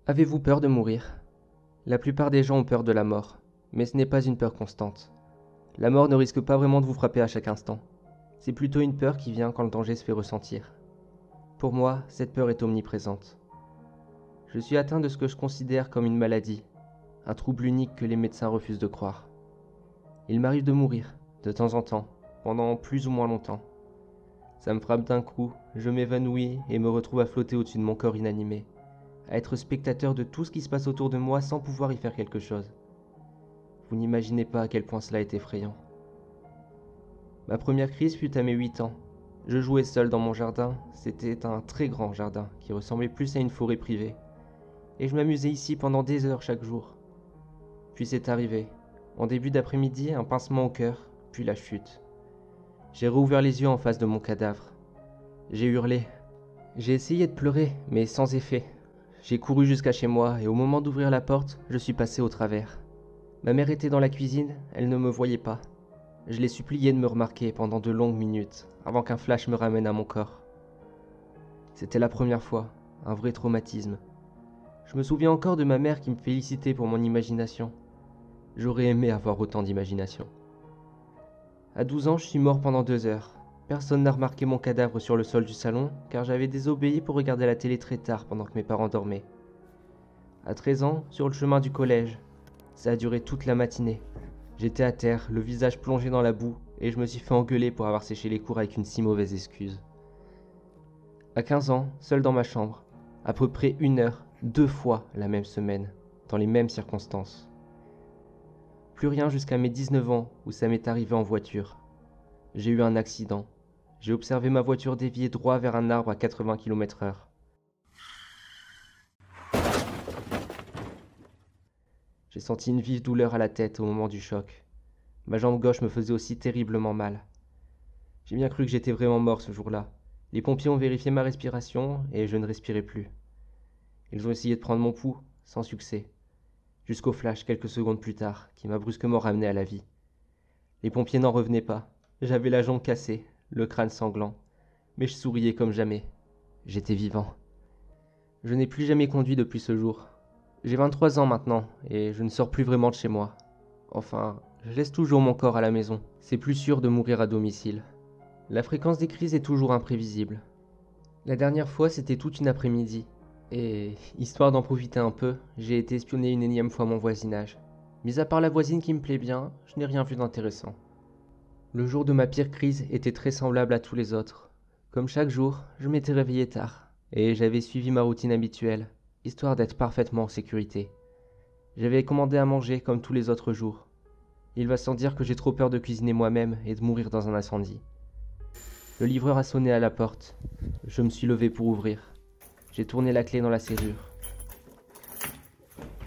Avez-vous peur de mourir? La plupart des gens ont peur de la mort, mais ce n'est pas une peur constante. La mort ne risque pas vraiment de vous frapper à chaque instant. C'est plutôt une peur qui vient quand le danger se fait ressentir. Pour moi, cette peur est omniprésente. Je suis atteint de ce que je considère comme une maladie, un trouble unique que les médecins refusent de croire. Il m'arrive de mourir, de temps en temps, pendant plus ou moins longtemps. Ça me frappe d'un coup, je m'évanouis et me retrouve à flotter au-dessus de mon corps inanimé, à être spectateur de tout ce qui se passe autour de moi sans pouvoir y faire quelque chose. Vous n'imaginez pas à quel point cela est effrayant. Ma première crise fut à mes 8 ans. Je jouais seul dans mon jardin, c'était un très grand jardin qui ressemblait plus à une forêt privée. Et je m'amusais ici pendant des heures chaque jour. Puis c'est arrivé. En début d'après-midi, un pincement au cœur, puis la chute. J'ai rouvert les yeux en face de mon cadavre. J'ai hurlé. J'ai essayé de pleurer, mais sans effet. J'ai couru jusqu'à chez moi et au moment d'ouvrir la porte, je suis passé au travers. Ma mère était dans la cuisine, elle ne me voyait pas. Je l'ai suppliée de me remarquer pendant de longues minutes, avant qu'un flash me ramène à mon corps. C'était la première fois, un vrai traumatisme. Je me souviens encore de ma mère qui me félicitait pour mon imagination. J'aurais aimé avoir autant d'imagination. À 12 ans, je suis mort pendant 2 heures. Personne n'a remarqué mon cadavre sur le sol du salon, car j'avais désobéi pour regarder la télé très tard pendant que mes parents dormaient. À 13 ans, sur le chemin du collège, ça a duré toute la matinée. J'étais à terre, le visage plongé dans la boue, et je me suis fait engueuler pour avoir séché les cours avec une si mauvaise excuse. À 15 ans, seul dans ma chambre, à peu près 1 heure, 2 fois la même semaine, dans les mêmes circonstances. Plus rien jusqu'à mes 19 ans où ça m'est arrivé en voiture. J'ai eu un accident. J'ai observé ma voiture dévier droit vers un arbre à 80 km/h. J'ai senti une vive douleur à la tête au moment du choc. Ma jambe gauche me faisait aussi terriblement mal. J'ai bien cru que j'étais vraiment mort ce jour-là. Les pompiers ont vérifié ma respiration et je ne respirais plus. Ils ont essayé de prendre mon pouls, sans succès. Jusqu'au flash quelques secondes plus tard, qui m'a brusquement ramené à la vie. Les pompiers n'en revenaient pas. J'avais la jambe cassée, le crâne sanglant, mais je souriais comme jamais. J'étais vivant. Je n'ai plus jamais conduit depuis ce jour. J'ai 23 ans maintenant, et je ne sors plus vraiment de chez moi. Enfin, je laisse toujours mon corps à la maison. C'est plus sûr de mourir à domicile. La fréquence des crises est toujours imprévisible. La dernière fois, c'était toute une après-midi. Et, histoire d'en profiter un peu, j'ai été espionner une énième fois mon voisinage. Mis à part la voisine qui me plaît bien, je n'ai rien vu d'intéressant. Le jour de ma pire crise était très semblable à tous les autres. Comme chaque jour, je m'étais réveillé tard, et j'avais suivi ma routine habituelle, histoire d'être parfaitement en sécurité. J'avais commandé à manger comme tous les autres jours. Il va sans dire que j'ai trop peur de cuisiner moi-même et de mourir dans un incendie. Le livreur a sonné à la porte. Je me suis levé pour ouvrir. J'ai tourné la clé dans la serrure.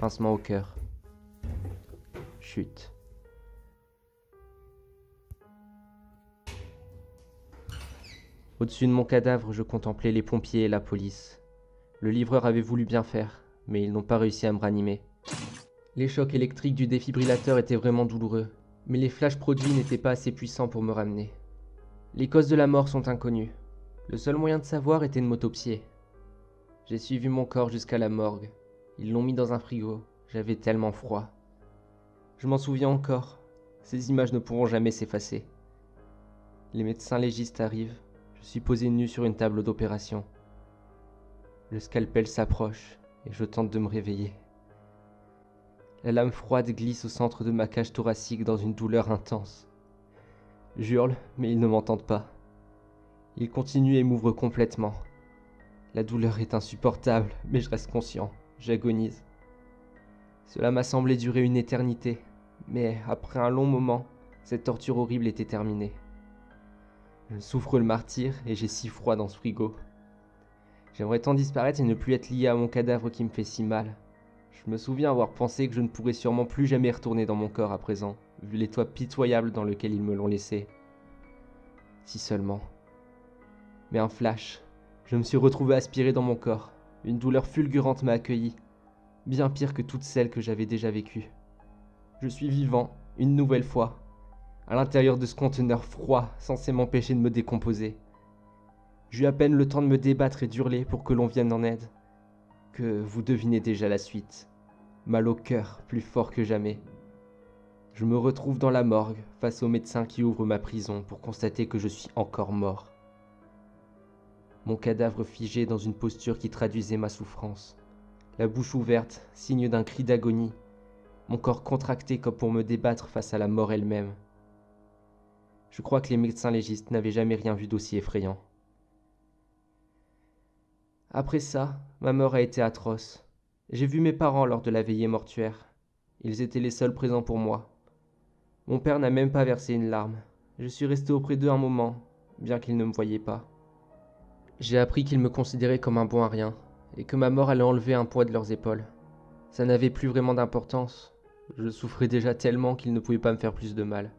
Pincement au cœur. Chute. Au-dessus de mon cadavre, je contemplais les pompiers et la police. Le livreur avait voulu bien faire, mais ils n'ont pas réussi à me ranimer. Les chocs électriques du défibrillateur étaient vraiment douloureux, mais les flashs produits n'étaient pas assez puissants pour me ramener. Les causes de la mort sont inconnues. Le seul moyen de savoir était de m'autopsier. J'ai suivi mon corps jusqu'à la morgue. Ils l'ont mis dans un frigo. J'avais tellement froid. Je m'en souviens encore. Ces images ne pourront jamais s'effacer. Les médecins légistes arrivent. Je suis posé nu sur une table d'opération. Le scalpel s'approche et je tente de me réveiller. La lame froide glisse au centre de ma cage thoracique dans une douleur intense. J'hurle, mais ils ne m'entendent pas. Ils continuent et m'ouvrent complètement. La douleur est insupportable, mais je reste conscient. J'agonise. Cela m'a semblé durer une éternité, mais après un long moment, cette torture horrible était terminée. Je souffre le martyre et j'ai si froid dans ce frigo. J'aimerais tant disparaître et ne plus être lié à mon cadavre qui me fait si mal. Je me souviens avoir pensé que je ne pourrais sûrement plus jamais retourner dans mon corps à présent, vu l'état pitoyable dans lequel ils me l'ont laissé. Si seulement. Mais un flash. Je me suis retrouvé aspiré dans mon corps. Une douleur fulgurante m'a accueilli, bien pire que toutes celles que j'avais déjà vécues. Je suis vivant, une nouvelle fois, à l'intérieur de ce conteneur froid, censé m'empêcher de me décomposer. J'eus à peine le temps de me débattre et d'hurler pour que l'on vienne en aide, que vous devinez déjà la suite. Mal au cœur, plus fort que jamais. Je me retrouve dans la morgue, face au médecin qui ouvre ma prison pour constater que je suis encore mort. Mon cadavre figé dans une posture qui traduisait ma souffrance. La bouche ouverte, signe d'un cri d'agonie. Mon corps contracté comme pour me débattre face à la mort elle-même. Je crois que les médecins légistes n'avaient jamais rien vu d'aussi effrayant. Après ça, ma mort a été atroce. J'ai vu mes parents lors de la veillée mortuaire. Ils étaient les seuls présents pour moi. Mon père n'a même pas versé une larme. Je suis resté auprès d'eux un moment, bien qu'ils ne me voyaient pas. J'ai appris qu'ils me considéraient comme un bon à rien, et que ma mort allait enlever un poids de leurs épaules. Ça n'avait plus vraiment d'importance. Je souffrais déjà tellement qu'ils ne pouvaient pas me faire plus de mal.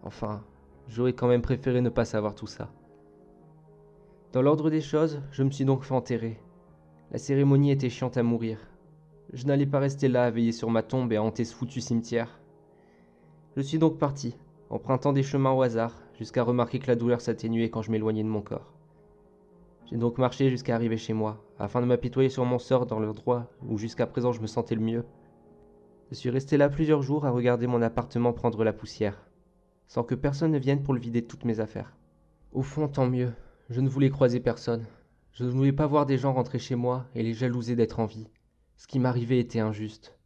Enfin, j'aurais quand même préféré ne pas savoir tout ça. Dans l'ordre des choses, je me suis donc fait enterrer. La cérémonie était chiante à mourir. Je n'allais pas rester là à veiller sur ma tombe et à hanter ce foutu cimetière. Je suis donc parti, empruntant des chemins au hasard, jusqu'à remarquer que la douleur s'atténuait quand je m'éloignais de mon corps. J'ai donc marché jusqu'à arriver chez moi, afin de m'apitoyer sur mon sort dans l'endroit où jusqu'à présent je me sentais le mieux. Je suis resté là plusieurs jours à regarder mon appartement prendre la poussière, sans que personne ne vienne pour le vider de toutes mes affaires. Au fond, tant mieux, je ne voulais croiser personne. Je ne voulais pas voir des gens rentrer chez moi et les jalouser d'être en vie. Ce qui m'arrivait était injuste.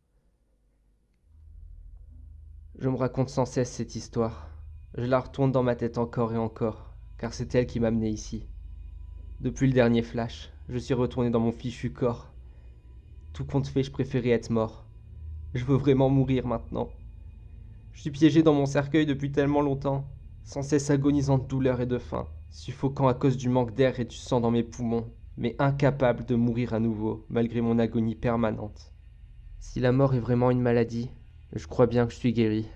Je me raconte sans cesse cette histoire. Je la retourne dans ma tête encore et encore, car c'est elle qui m'a amené ici. Depuis le dernier flash, je suis retourné dans mon fichu corps. Tout compte fait, je préférais être mort. Je veux vraiment mourir maintenant. Je suis piégé dans mon cercueil depuis tellement longtemps, sans cesse agonisant de douleur et de faim, suffocant à cause du manque d'air et du sang dans mes poumons, mais incapable de mourir à nouveau, malgré mon agonie permanente. Si la mort est vraiment une maladie, je crois bien que je suis guéri.